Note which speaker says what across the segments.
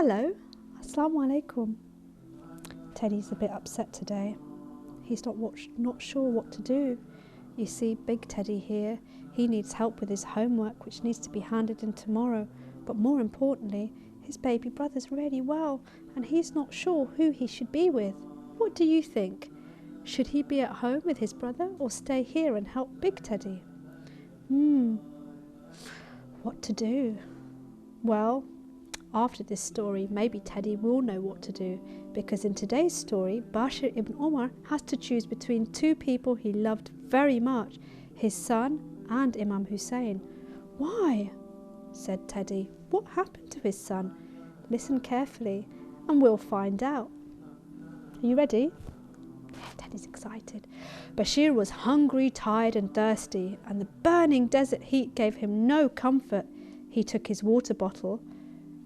Speaker 1: Hello, Assalamu alaikum. Teddy's a bit upset today. He's not sure what to do. You see, Big Teddy here, he needs help with his homework, which needs to be handed in tomorrow. But more importantly, his baby brother's really well, and he's not sure who he should be with. What do you think? Should he be at home with his brother or stay here and help Big Teddy? What to do? Well, after this story, maybe Teddy will know what to do, because in today's story, Bashir ibn Umar has to choose between two people he loved very much, his son and Imam Hussein. Why? Said Teddy. What happened to his son? Listen carefully and we'll find out. Are you ready? Teddy's excited. Bashir was hungry, tired and thirsty, and the burning desert heat gave him no comfort. He took his water bottle,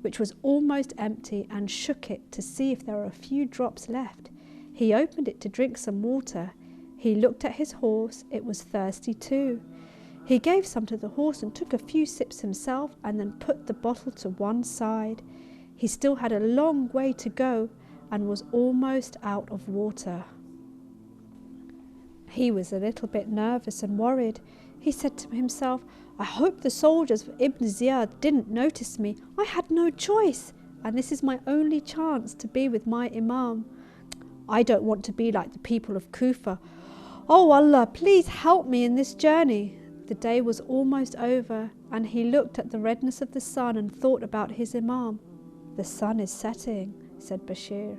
Speaker 1: which was almost empty, and shook it to see if there were a few drops left. He opened it to drink some water. He looked at his horse. It was thirsty too. He gave some to the horse and took a few sips himself, and then put the bottle to one side. He still had a long way to go and was almost out of water. He was a little bit nervous and worried. He said to himself, I hope the soldiers of Ibn Ziyad didn't notice me. I had no choice, and this is my only chance to be with my Imam. I don't want to be like the people of Kufa. Oh Allah, please help me in this journey. The day was almost over, and he looked at the redness of the sun and thought about his Imam. The sun is setting, said Bashir.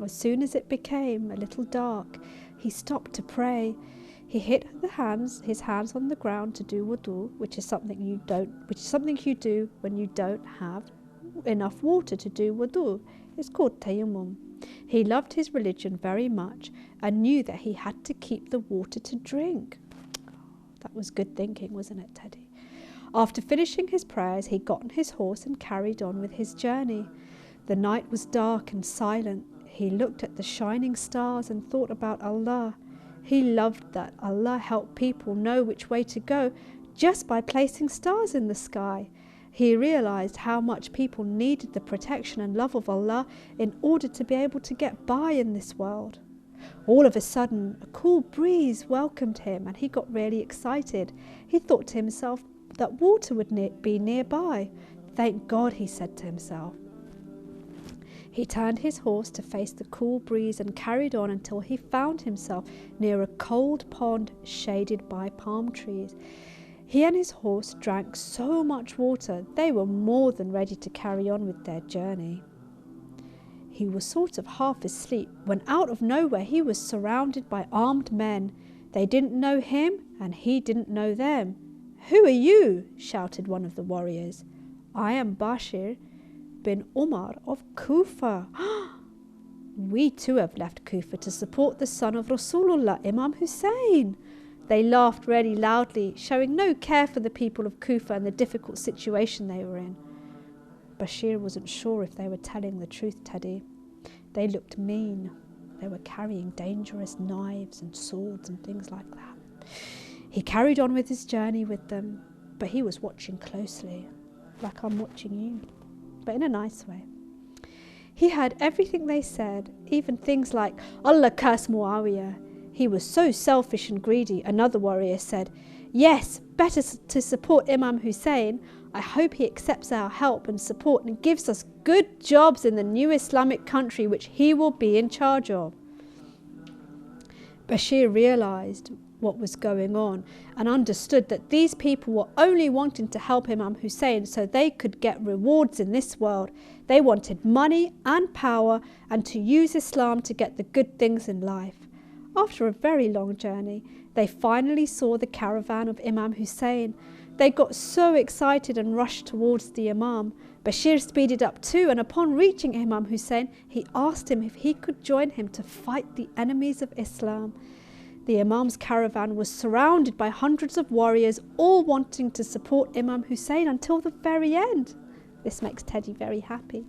Speaker 1: As soon as it became a little dark, he stopped to pray. He hit his hands on the ground to do wudu, which is something you do when you don't have enough water to do wudu. It's called tayammum. He loved his religion very much and knew that he had to keep the water to drink. That was good thinking, wasn't it, Teddy? After finishing his prayers, he got on his horse and carried on with his journey. The night was dark and silent. He looked at the shining stars and thought about Allah. He loved that Allah helped people know which way to go just by placing stars in the sky. He realized how much people needed the protection and love of Allah in order to be able to get by in this world. All of a sudden, a cool breeze welcomed him and he got really excited. He thought to himself that water would be nearby. Thank God, he said to himself. He turned his horse to face the cool breeze and carried on until he found himself near a cold pond shaded by palm trees. He and his horse drank so much water they were more than ready to carry on with their journey. He was sort of half asleep when out of nowhere he was surrounded by armed men. They didn't know him and he didn't know them. "Who are you?" shouted one of the warriors. "I am Bashir bin Umar of Kufa." "We too have left Kufa to support the son of Rasulullah, Imam Hussein." They laughed really loudly, showing no care for the people of Kufa and the difficult situation they were in. Bashir wasn't sure if they were telling the truth, Teddy. They looked mean. They were carrying dangerous knives and swords and things like that. He carried on with his journey with them, but he was watching closely, like I'm watching you, but in a nice way. He heard everything they said, even things like, "Allah curse Muawiyah. He was so selfish and greedy." Another warrior said, "Yes, better to support Imam Hussein. I hope he accepts our help and support and gives us good jobs in the new Islamic country which he will be in charge of." Bashir realized what was going on and understood that these people were only wanting to help Imam Hussein so they could get rewards in this world. They wanted money and power and to use Islam to get the good things in life. After a very long journey, they finally saw the caravan of Imam Hussein. They got so excited and rushed towards the Imam. Bashir speeded up too, and upon reaching Imam Hussein, he asked him if he could join him to fight the enemies of Islam. The Imam's caravan was surrounded by hundreds of warriors, all wanting to support Imam Hussein until the very end. This makes Teddy very happy.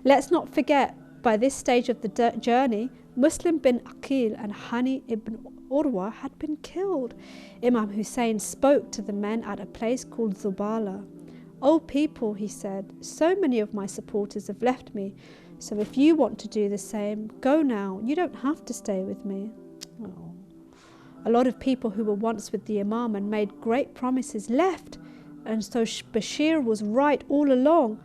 Speaker 1: Let's not forget, by this stage of the journey, Muslim bin Aqil and Hani ibn Urwa had been killed. Imam Hussein spoke to the men at a place called Zubala. "Oh people," he said, "so many of my supporters have left me, so if you want to do the same, go now. You don't have to stay with me." Oh. A lot of people who were once with the Imam and made great promises left, and so Bashir was right all along.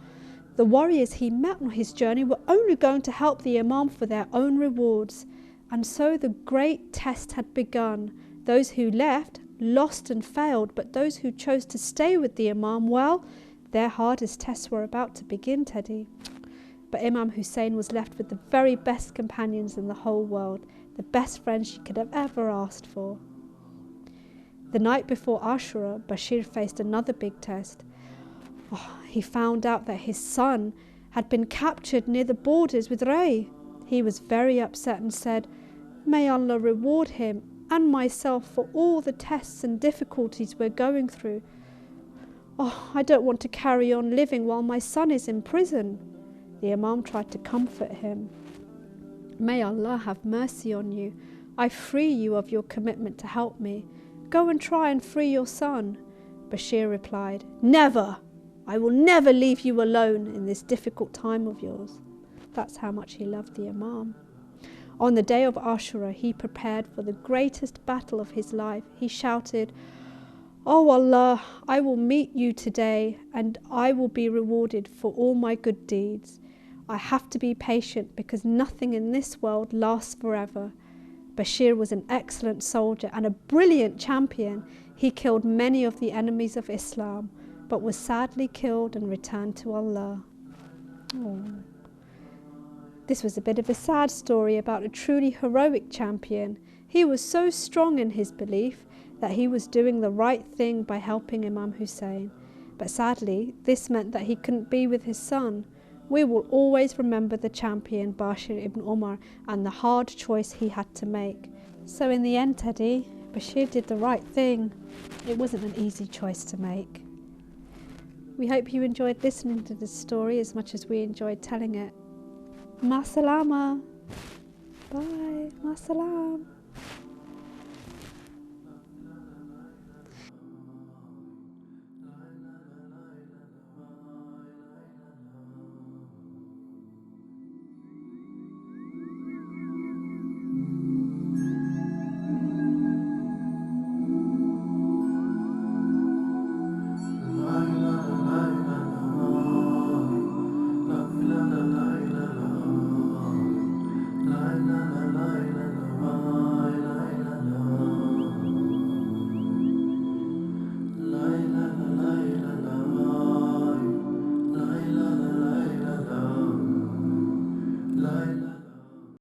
Speaker 1: The warriors he met on his journey were only going to help the Imam for their own rewards. And so the great test had begun. Those who left lost and failed, but those who chose to stay with the Imam, well, their hardest tests were about to begin, Teddy. But Imam Hussein was left with the very best companions in the whole world, the best friends she could have ever asked for. The night before Ashura, Bashir faced another big test. He found out that his son had been captured near the borders with Ray. He was very upset and said, "May Allah reward him and myself for all the tests and difficulties we're going through. I don't want to carry on living while my son is in prison." The Imam tried to comfort him. "May Allah have mercy on you. I free you of your commitment to help me. Go and try and free your son." Bashir replied, "Never! I will never leave you alone in this difficult time of yours." That's how much he loved the Imam. On the day of Ashura, he prepared for the greatest battle of his life. He shouted, "Oh Allah, I will meet you today and I will be rewarded for all my good deeds. I have to be patient because nothing in this world lasts forever." Bashir was an excellent soldier and a brilliant champion. He killed many of the enemies of Islam, but was sadly killed and returned to Allah. Oh. This was a bit of a sad story about a truly heroic champion. He was so strong in his belief that he was doing the right thing by helping Imam Hussein. But sadly, this meant that he couldn't be with his son. We will always remember the champion Bashir ibn Umar and the hard choice he had to make. So in the end, Teddy, Bashir did the right thing. It wasn't an easy choice to make. We hope you enjoyed listening to this story as much as we enjoyed telling it. Ma salama. Bye. Ma salam.